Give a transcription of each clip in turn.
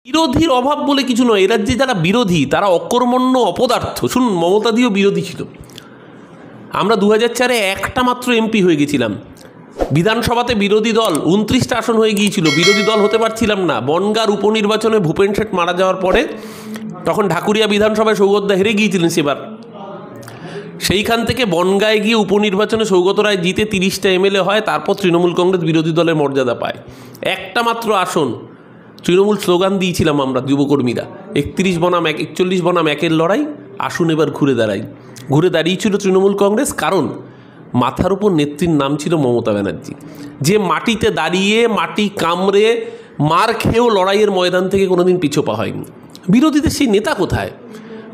বিরোধীর অভাব বলে কিছু নয়। এ রাজ্যে যারা বিরোধী তারা অকর্মণ্য অপদার্থ। শুনুন, মমতাদিও বিরোধী ছিল। আমরা 2004-এ একটা মাত্র এমপি হয়ে গেছিলাম। বিধানসভাতে বিরোধী দল 29টা আসন হয়ে গিয়েছিল, বিরোধী দল হতে পারছিলাম না। বনগাঁর উপনির্বাচনে ভূপেন শেঠ মারা যাওয়ার পরে তখন ঢাকুরিয়া বিধানসভায় সৌগতদা হেরে গিয়েছিলেন সেবার। সেইখান থেকে বনগাঁয় গিয়ে উপনির্বাচনে সৌগত রায় জিতে 30টা এমএলএ হয়। তারপর তৃণমূল কংগ্রেস বিরোধী দলের মর্যাদা পায়। একটা মাত্র আসন তৃণমূল স্লোগান দিয়েছিলাম আমরা যুবকর্মীরা, 41 বনাম 1-এর লড়াই, আসুন এবার ঘুরে দাঁড়াই। ঘুরে দাঁড়িয়েছিল তৃণমূল কংগ্রেস, কারণ মাথার উপর নেত্রীর নাম ছিল মমতা ব্যানার্জি, যে মাটিতে দাঁড়িয়ে মাটি কামড়ে মার খেয়েও লড়াইয়ের ময়দান থেকে কোনোদিন পিছু পা হয়নি। বিরোধীদের সেই নেতা কোথায়?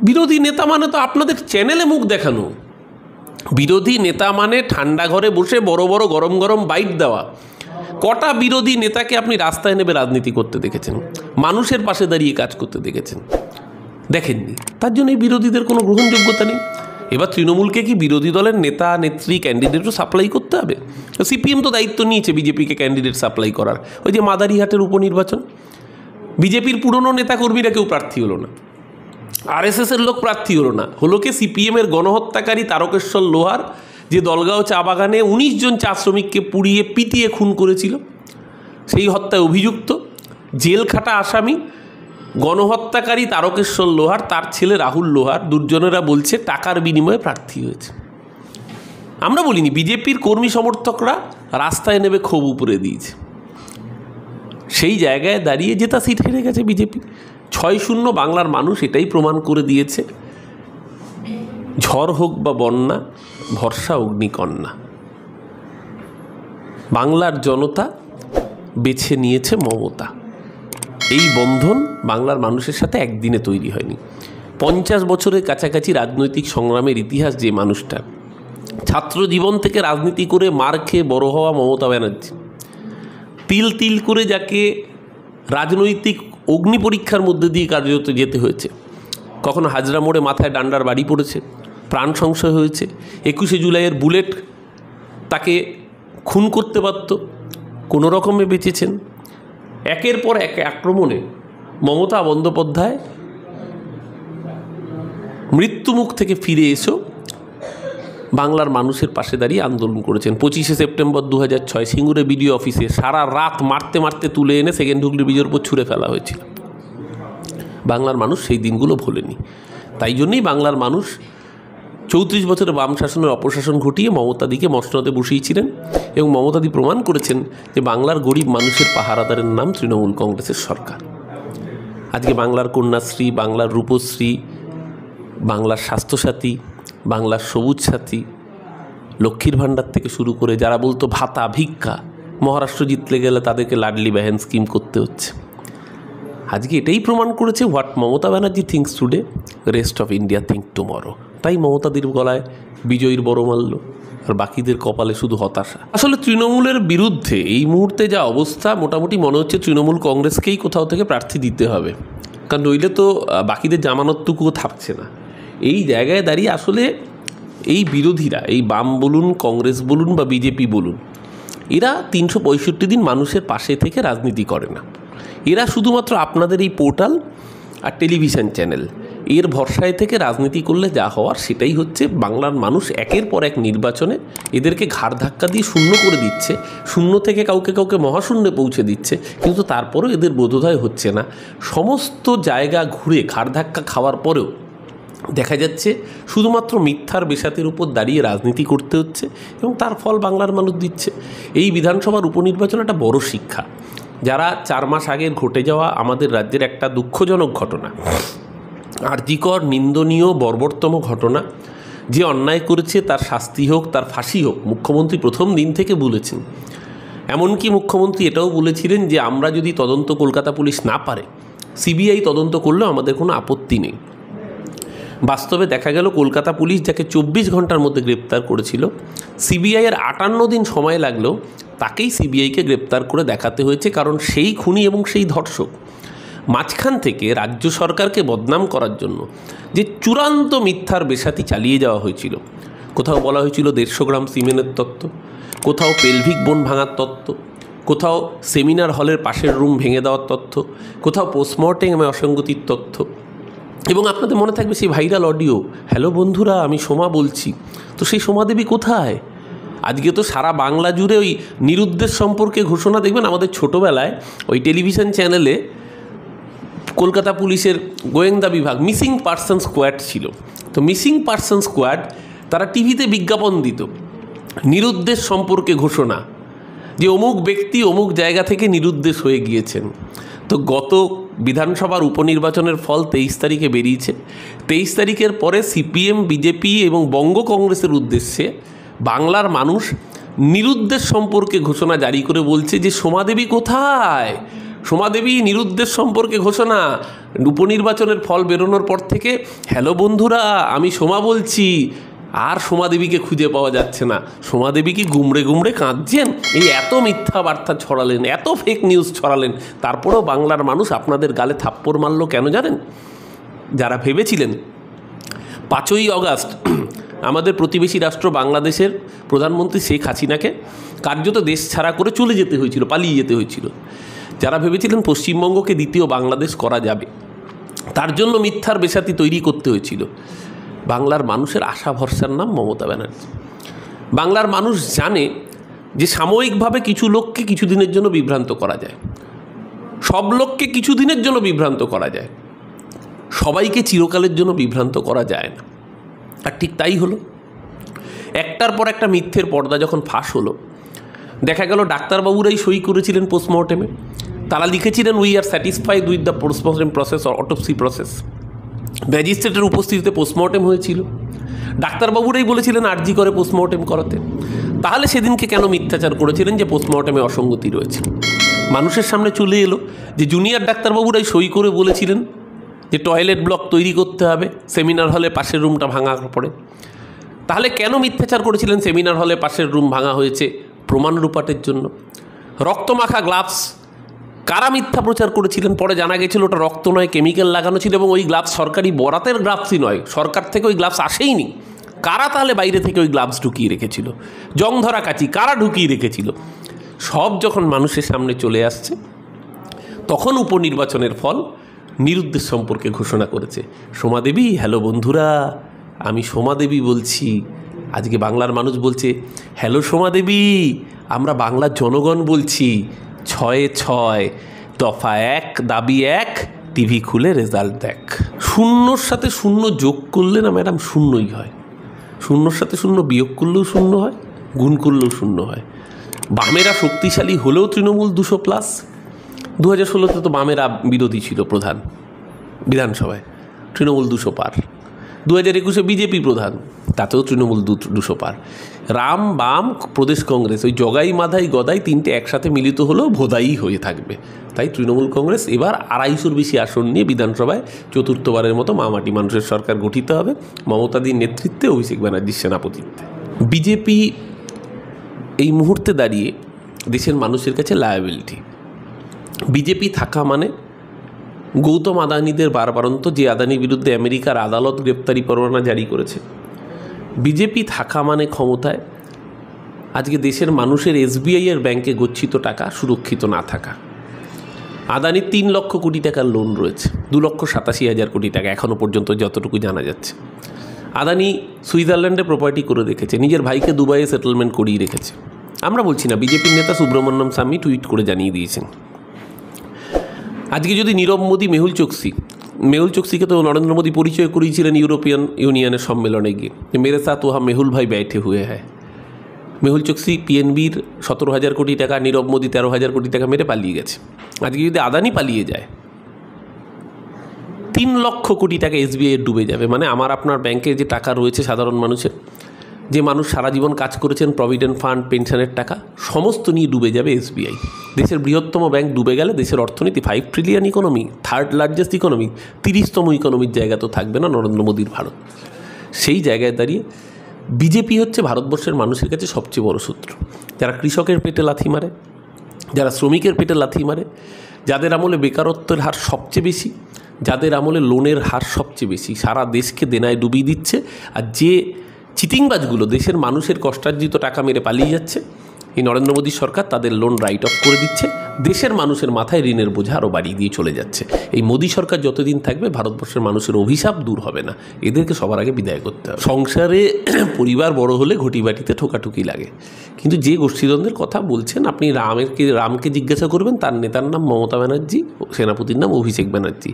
বিরোধী নেতা মানে তো আপনাদের চ্যানেলে মুখ দেখানো। বিরোধী নেতা মানে ঠান্ডা ঘরে বসে বড় বড় গরম গরম বাইট দেওয়া। কটা বিরোধী নেতাকে আপনি রাস্তায় নেবে রাজনীতি করতে দেখেছেন? মানুষের পাশে দাঁড়িয়ে কাজ করতে দেখেছেন? দেখেননি। তার জন্য এই বিরোধীদের কোনো গ্রহণযোগ্যতা নেই। এবার তৃণমূলকে কি বিরোধী দলের নেতা নেত্রী ক্যান্ডিডেটও সাপ্লাই করতে হবে? সিপিএম তো দায়িত্ব নিয়েছে বিজেপিকে ক্যান্ডিডেট সাপ্লাই করার। ওই যে মাদারিহাটের উপনির্বাচন, বিজেপির পুরনো নেতাকর্মীরা কেউ প্রার্থী হলো না, আরএসএসের লোক প্রার্থী হলো না। হলো কি সিপিএমের গণহত্যাকারী তারকেশ্বর লোহার, যে দলগাঁও চা বাগানে 19 জন চা শ্রমিককে পুড়িয়ে পিটিয়ে খুন করেছিল, সেই হত্যায় অভিযুক্ত জেল খাটা আসামি গণহত্যাকারী তারকেশ্বর লোহার, তার ছেলে রাহুল লোহার। দুর্জনেরা বলছে টাকার বিনিময়ে প্রার্থী হয়েছে। আমরা বলিনি, বিজেপির কর্মী সমর্থকরা রাস্তায় নেবে ক্ষোভ উপরে দিয়েছে। সেই জায়গায় দাঁড়িয়ে জেতা সিট হেরে গেছে বিজেপি। 6-0 বাংলার মানুষ এটাই প্রমাণ করে দিয়েছে। ঝড় হোক বা বন্যা, ভরসা অগ্নিকন্যা। বাংলার জনতা বেছে নিয়েছে মমতা। এই বন্ধন বাংলার মানুষের সাথে একদিনে তৈরি হয়নি। 50 বছরের কাছাকাছি রাজনৈতিক সংগ্রামের ইতিহাস যে মানুষটা, ছাত্র জীবন থেকে রাজনীতি করে মার খেয়ে বড় হওয়া মমতা ব্যানার্জি, তিল তিল করে যাকে রাজনৈতিক অগ্নি পরীক্ষার মধ্যে দিয়ে কার্যত যেতে হয়েছে। কখনো হাজরা মোড়ে মাথায় ডান্ডার বাড়ি পড়েছে, প্রাণ সংশয় হয়েছে, 21শে জুলাইয়ের বুলেট তাকে খুন করতে পারত, কোনো রকমে বেঁচেছেন। একের পর এক আক্রমণে মমতা বন্দ্যোপাধ্যায় মৃত্যুমুখ থেকে ফিরে এসেও বাংলার মানুষের পাশে দাঁড়িয়ে আন্দোলন করেছেন। 25শে সেপ্টেম্বর 2006 সিঙ্গুরে বিডিও অফিসে সারা রাত মারতে মারতে তুলে এনে সেকেন্ড হুগলি ব্রিজের উপর ছুঁড়ে ফেলা হয়েছিল। বাংলার মানুষ সেই দিনগুলো ভোলেনি। তাই জন্যই বাংলার মানুষ 34 বছরের বাম শাসনের অপশাসন ঘটিয়ে মমতাদিকে মসনদে বসিয়েছিলেন, এবং মমতাদি প্রমাণ করেছেন যে বাংলার গরিব মানুষের পাহারাদারের নাম তৃণমূল কংগ্রেসের সরকার। আজকে বাংলার কন্যাশ্রী, বাংলার রূপশ্রী, বাংলার স্বাস্থ্যসাথী, বাংলার সবুজ সাথী, লক্ষ্মীর ভাণ্ডার থেকে শুরু করে যারা বলতো ভাতা ভিক্ষা, মহারাষ্ট্র জিতলে গেলে তাদেরকে লাডলি বাহেন স্কিম করতে হচ্ছে। আজকে এটাই প্রমাণ করেছে what Mamata Banerjee thinks today, rest of India think tomorrow. তাই মমতাদির গলায় বিজয়ীর বড়মাল্য, আর বাকিদের কপালে শুধু হতাশা। আসলে তৃণমূলের বিরুদ্ধে এই মুহূর্তে যা অবস্থা, মোটামুটি মনে হচ্ছে তৃণমূল কংগ্রেসকেই কোথাও থেকে প্রার্থী দিতে হবে, কারণ নইলে তো বাকিদের জামানতটুকুও থাকছে না। এই জায়গায় দাঁড়িয়ে আসলে এই বিরোধীরা, এই বাম বলুন, কংগ্রেস বলুন বা বিজেপি বলুন, এরা 365 দিন মানুষের পাশে থেকে রাজনীতি করে না। এরা শুধুমাত্র আপনাদের এই পোর্টাল আর টেলিভিশন চ্যানেল, এর ভরসায় থেকে রাজনীতি করলে যা হওয়ার সেটাই হচ্ছে। বাংলার মানুষ একের পর এক নির্বাচনে এদেরকে ঘাড় ধাক্কা দিয়ে শূন্য করে দিচ্ছে, শূন্য থেকে কাউকে কাউকে মহাশূন্যে পৌঁছে দিচ্ছে, কিন্তু তারপরেও এদের বোধোদয় হচ্ছে না। সমস্ত জায়গা ঘুরে ঘাড় ধাক্কা খাওয়ার পরেও দেখা যাচ্ছে শুধুমাত্র মিথ্যার বেসাতের উপর দাঁড়িয়ে রাজনীতি করতে হচ্ছে, এবং তার ফল বাংলার মানুষ দিচ্ছে। এই বিধানসভার উপনির্বাচন একটা বড় শিক্ষা। যারা 4 মাস আগের ঘটে যাওয়া আমাদের রাজ্যের একটা দুঃখজনক ঘটনা, আর্জিকর, নিন্দনীয়, বর্বরতম ঘটনা, যে অন্যায় করেছে তার শাস্তি হোক, তার ফাঁসি হোক, মুখ্যমন্ত্রী প্রথম দিন থেকে বলেছেন। এমনকি মুখ্যমন্ত্রী এটাও বলেছিলেন যে আমরা যদি তদন্ত কলকাতা পুলিশ না পারে, সিবিআই তদন্ত করলেও আমাদের কোনো আপত্তি নেই। বাস্তবে দেখা গেল কলকাতা পুলিশ যাকে 24 ঘন্টার মধ্যে গ্রেপ্তার করেছিল, সিবিআইয়ের 58 দিন সময় লাগলেও তাকেই সিবিআইকে গ্রেপ্তার করে দেখাতে হয়েছে, কারণ সেই খুনি এবং সেই ধর্ষক। মাঝখান থেকে রাজ্য সরকারকে বদনাম করার জন্য যে চূড়ান্ত মিথ্যার বেসাতি চালিয়ে যাওয়া হয়েছিল, কোথাও বলা হয়েছিল 150 গ্রাম সিমেন্টের তত্ত্ব, কোথাও পেলভিক বোন ভাঙার তত্ত্ব, কোথাও সেমিনার হলের পাশের রুম ভেঙে দেওয়ার তথ্য, কোথাও পোস্টমর্টেমে অসঙ্গতির তথ্য। এবং আপনাদের মনে থাকবে সেই ভাইরাল অডিও, হ্যালো বন্ধুরা আমি সোমা বলছি। তো সেই সোমা দেবী কোথায়? আজকে তো সারা বাংলা জুড়ে ওই নিরুদ্দেশ সম্পর্কে ঘোষণা দেখবেন। আমাদের ছোটোবেলায় ওই টেলিভিশন চ্যানেলে কলকাতা পুলিশের গোয়েন্দা বিভাগ মিসিং পার্সন স্কোয়াড ছিল। তো মিসিং পার্সন স্কোয়াড তারা টিভিতে বিজ্ঞাপন দিত, নিরুদ্দেশ সম্পর্কে ঘোষণা, যে অমুক ব্যক্তি অমুক জায়গা থেকে নিরুদ্দেশ হয়ে গিয়েছেন। তো গত বিধানসভার উপনির্বাচনের ফল 23 তারিখে বেরিয়েছে। 23 তারিখের পরে সিপিএম, বিজেপি এবং বঙ্গ কংগ্রেসের উদ্দেশ্যে বাংলার মানুষ নিরুদ্দেশ সম্পর্কে ঘোষণা জারি করে বলছে যে সোমা দেবী কোথায়? সোমা দেবী নিরুদ্দেশ সম্পর্কে ঘোষণা। উপনির্বাচনের ফল বেরোনোর পর থেকে হ্যালো বন্ধুরা আমি সোমা বলছি, আর সোমা দেবীকে খুঁজে পাওয়া যাচ্ছে না। সোমা দেবী কি গুমড়ে গুমড়ে কাঁদছেন? এই এত মিথ্যা বার্তা ছড়ালেন, এত ফেক নিউজ ছড়ালেন, তারপরেও বাংলার মানুষ আপনাদের গালে থাপ্পড় মারল কেন জানেন? যারা ভেবেছিলেন 5ই অগাস্ট আমাদের প্রতিবেশী রাষ্ট্র বাংলাদেশের প্রধানমন্ত্রী শেখ হাসিনাকে কার্যত দেশ ছাড়া করে চলে যেতে হয়েছিল, পালিয়ে যেতে হয়েছিল, যারা ভেবেছিলেন পশ্চিমবঙ্গকে দ্বিতীয় বাংলাদেশ করা যাবে, তার জন্য মিথ্যার বেসাতি তৈরি করতে হয়েছিল, বাংলার মানুষের আশা ভরসার নাম মমতা ব্যানার্জি। বাংলার মানুষ জানে যে সাময়িকভাবে কিছু লোককে কিছুদিনের জন্য বিভ্রান্ত করা যায়, সব লোককে কিছুদিনের জন্য বিভ্রান্ত করা যায়, সবাইকে চিরকালের জন্য বিভ্রান্ত করা যায় না। আর ঠিক তাই হলো। একটার পর একটা মিথ্যের পর্দা যখন ফাঁস হলো, দেখা গেল ডাক্তারবাবুরাই সই করেছিলেন পোস্টমর্টেমে, তারা লিখেছিলেন we are satisfied with the postmortem process or autopsy process. ম্যাজিস্ট্রেটের উপস্থিতিতে পোস্টমর্টেম হয়েছিল, ডাক্তারবাবুরাই বলেছিলেন আর্জি করে পোস্টমর্টেম করাতে। তাহলে সেদিনকে কেন মিথ্যাচার করেছিলেন যে পোস্টমর্টেমে অসঙ্গতি রয়েছে? মানুষের সামনে চলে এলো যে জুনিয়র ডাক্তারবাবুরাই সই করে বলেছিলেন যে টয়লেট ব্লক তৈরি করতে হবে সেমিনার হলে পাশের রুমটা ভাঙার পরে। তাহলে কেন মিথ্যাচার করেছিলেন সেমিনার হলে পাশের রুম ভাঙা হয়েছে প্রমাণ রূপাটের জন্য? রক্তমাখা গ্লাভস কারা মিথ্যা প্রচার করেছিলেন? পরে জানা গেছিল ওটা রক্ত নয়, কেমিক্যাল লাগানো ছিল, এবং ওই গ্লাভস সরকারি বরাতের গ্লাভসই নয়, সরকার থেকে ওই গ্লাভস আসেইনি। কারা তাহলে বাইরে থেকে ওই গ্লাভস ঢুকিয়ে রেখেছিল? জং ধরা কাঁচি কারা ঢুকিয়ে রেখেছিল? সব যখন মানুষের সামনে চলে আসছে, তখন উপনির্বাচনের ফল নিরুদ্দেশ সম্পর্কে ঘোষণা করেছে সোমা দেবী। হ্যালো বন্ধুরা আমি সোমা দেবী বলছি। আজকে বাংলার মানুষ বলছে হ্যালো সোমা দেবী, আমরা বাংলার জনগণ বলছি 6-6 দফা 1 দাবি 1, টিভি খুলে রেজাল্ট দেখ। শূন্যর সাথে শূন্য যোগ করলে না ম্যাডাম শূন্যই হয়, শূন্যর সাথে শূন্য বিয়োগ করলেও শূন্য হয়, গুণ করলেও শূন্য হয়। বামেরা শক্তিশালী হলেও তৃণমূল 200+। 2016-তে তো বামেরা বিরোধী ছিল প্রধান বিধানসভায়, তৃণমূল 200 পার। 2021-এ বিজেপি প্রধান, তাতেও তৃণমূল 200 পার। রাম বাম প্রদেশ কংগ্রেস ওই জগাই মাধাই গদাই তিনটে একসাথে মিলিত হলেও ভোদাই হয়ে থাকবে। তাই তৃণমূল কংগ্রেস এবার 250-র বেশি আসন নিয়ে বিধানসভায় চতুর্থবারের মতো মামাটি মানুষের সরকার গঠিত হবে, মমতাদির নেতৃত্বে, অভিষেক ব্যানার্জির সেনাপতিত্বে। বিজেপি এই মুহূর্তে দাঁড়িয়ে দেশের মানুষের কাছে লায়াবিলিটি। বিজেপি থাকা মানে গৌতম আদানিদের বারবারন্ত, যে আদানির বিরুদ্ধে আমেরিকার আদালত গ্রেপ্তারি পরোয়ানা জারি করেছে। বিজেপি থাকা মানে ক্ষমতায় আজকে দেশের মানুষের এসবিআইয়ের ব্যাংকে গচ্ছিত টাকা সুরক্ষিত না থাকা। আদানির 3 লক্ষ কোটি টাকার লোন রয়েছে, 2,87,000 কোটি টাকা এখনও পর্যন্ত যতটুকু জানা যাচ্ছে। আদানি সুইজারল্যান্ডে প্রপার্টি করে রেখেছে, নিজের ভাইকে দুবাইয়ে সেটেলমেন্ট করিয়ে রেখেছে। আমরা বলছি না, বিজেপির নেতা সুব্রমণ্যম স্বামী টুইট করে জানিয়ে দিয়েছেন। আজকে যদি নীরব মোদী, মেহুল চোকসিকে তো নরেন্দ্র মোদী পরিচয় করিয়েছিলেন ইউরোপিয়ান ইউনিয়নের সম্মেলনে গিয়ে, মেরে সাথ ওহা মেহুল ভাই बैठे हुए हैं। মেহুল চোকসি পিএনবির 17,000 কোটি টাকা, নীরব মোদী 13,000 কোটি টাকা মেরে পালিয়ে গেছে। আজকে যদি আদানি পালিয়ে যায়, 3 লক্ষ কোটি টাকা এসবিআই ডুবে যাবে। মানে আমার আপনার ব্যাংকে যে টাকা রয়েছে সাধারণ মানুষের, যে মানুষ সারা জীবন কাজ করেছেন, প্রভিডেন্ট ফান্ড, পেনশনের টাকা সমস্ত নিয়ে ডুবে যাবে এসবিআই। দেশের বৃহত্তম ব্যাংক ডুবে গেলে দেশের অর্থনীতি 5 trillion economy, 3rd largest economy, 30তম ইকোনমির জায়গা তো থাকবে না নরেন্দ্র মোদীর ভারত। সেই জায়গায় দাঁড়িয়ে বিজেপি হচ্ছে ভারতবর্ষের মানুষের কাছে সবচেয়ে বড় শত্রু। যারা কৃষকের পেটে লাথি মারে, যারা শ্রমিকের পেটে লাথি মারে, যাদের আমলে বেকারত্বের হার সবচেয়ে বেশি, যাদের আমলে লোনের হার সবচেয়ে বেশি, সারা দেশকে দেনায় ডুবিয়ে দিচ্ছে, আর যে চিটিংবাজগুলো দেশের মানুষের কষ্টার্জিত টাকা মেরে পালিয়ে যাচ্ছে, এই নরেন্দ্র মোদীর সরকার তাদের লোন রাইট অফ করে দিচ্ছে, দেশের মানুষের মাথায় ঋণের বোঝা আরও বাড়িয়ে দিয়ে চলে যাচ্ছে। এই মোদী সরকার যতদিন থাকবে ভারতবর্ষের মানুষের অভিশাপ দূর হবে না, এদেরকে সবার আগে বিদায় করতে হবে। সংসারে পরিবার বড় হলে ঘটিবাটিতে ঠোকাঠুকি লাগে, কিন্তু যে গোষ্ঠীদ্বন্দ্বের কথা বলছেন আপনি রামকে জিজ্ঞাসা করবেন, তার নেতার নাম মমতা ব্যানার্জি, সেনাপতির নাম অভিষেক ব্যানার্জি।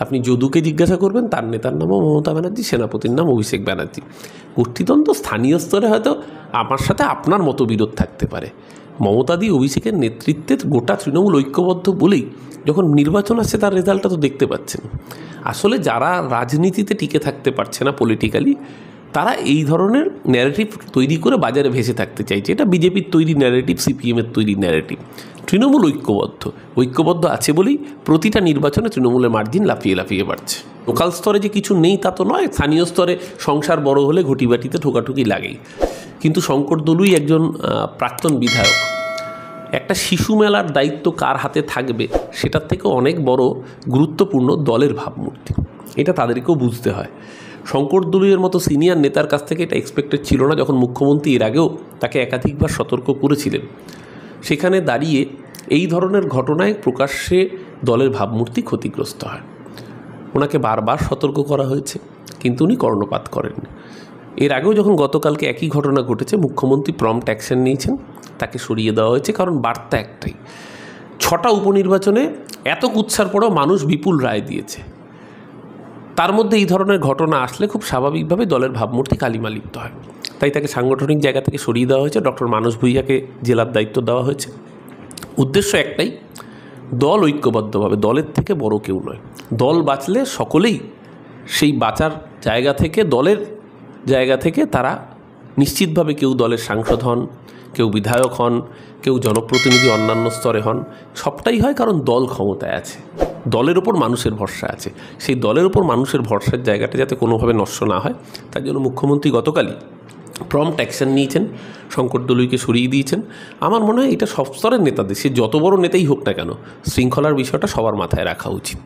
আপনি যদুকে জিজ্ঞাসা করবেন, তার নেতার নামও মমতা ব্যানার্জি, সেনাপতির নাম অভিষেক ব্যানার্জি। গোষ্ঠীদ্বন্দ্ব স্থানীয় স্তরে হয়তো আমার সাথে আপনার মতো বিরোধ থাকতে পারে, মমতাদি অভিষেকের নেতৃত্বে গোটা তৃণমূল ঐক্যবদ্ধ বলেই যখন নির্বাচন আসছে তার রেজাল্টটা তো দেখতে পাচ্ছেন। আসলে যারা রাজনীতিতে টিকে থাকতে পারছে না পলিটিক্যালি, তারা এই ধরনের ন্যারেটিভ তৈরি করে বাজারে ভেসে থাকতে চাইছে। এটা বিজেপির তৈরি ন্যারেটিভ, সিপিএমের তৈরি ন্যারেটিভ। তৃণমূল ঐক্যবদ্ধ আছে বলেই প্রতিটা নির্বাচনে তৃণমূলের মার্জিন লাফিয়ে লাফিয়ে বাড়ছে। লোকাল স্তরে যে কিছু নেই তা তো নয়, স্থানীয় স্তরে সংসার বড় হলে ঘটিবাটিতে ঠোকাঠুকি লাগেই। কিন্তু শঙ্কর দলুই একজন প্রাক্তন বিধায়ক, একটা শিশু মেলার দায়িত্ব কার হাতে থাকবে সেটার থেকে অনেক বড় গুরুত্বপূর্ণ দলের ভাবমূর্তি, এটা তাদেরকেও বুঝতে হয়। শঙ্কর দলুইয়ের মতো সিনিয়র নেতার কাছ থেকে এটা এক্সপেক্টেড ছিল না, যখন মুখ্যমন্ত্রী এর আগেও তাকে একাধিকবার সতর্ক করেছিলেন। সেখানে দাঁড়িয়ে এই ধরনের ঘটনায় প্রকাশ্যে দলের ভাবমূর্তি ক্ষতিগ্রস্ত হয়। ওনাকে বারবার সতর্ক করা হয়েছে, কিন্তু উনি কর্ণপাত করেননি। এর আগেও যখন গতকালকে একই ঘটনা ঘটেছে, মুখ্যমন্ত্রী প্রম্পট অ্যাকশন নিয়েছেন, তাকে সরিয়ে দেওয়া হয়েছে, কারণ বার্তা একটাই, 6টা উপনির্বাচনে এত কুৎসার পরেও মানুষ বিপুল রায় দিয়েছে। তার মধ্যে এই ধরনের ঘটনা আসলে খুব স্বাভাবিকভাবে দলের ভাবমূর্তি কালিমালিপ্ত হয়, তাই তাকে সাংগঠনিক জায়গা থেকে সরিয়ে দেওয়া হয়েছে। ডক্টর মানস ভূঁইয়াকে জেলার দায়িত্ব দেওয়া হয়েছে। উদ্দেশ্য একটাই, দল ঐক্যবদ্ধভাবে, দলের থেকে বড় কেউ নয়। দল বাঁচলে সকলেই সেই বাঁচার জায়গা থেকে, দলের জায়গা থেকে তারা নিশ্চিতভাবে কেউ দলের সাংসদ হন, কেউ বিধায়ক হন, কেউ জনপ্রতিনিধি অন্যান্য স্তরে হন। সবটাই হয় কারণ দল ক্ষমতায় আছে, দলের ওপর মানুষের ভরসা আছে। সেই দলের ওপর মানুষের ভরসার জায়গাটা যাতে কোনোভাবে নষ্ট না হয়, তার জন্য মুখ্যমন্ত্রী গতকালই প্রম্পট অ্যাকশন নিয়েছেন, শঙ্কর দলুইকে সরিয়ে দিয়েছেন। আমার মনে হয় এটা সব স্তরের নেতাদের, সে যত বড় নেতাই হোক না কেন, শৃঙ্খলার বিষয়টা সবার মাথায় রাখা উচিত।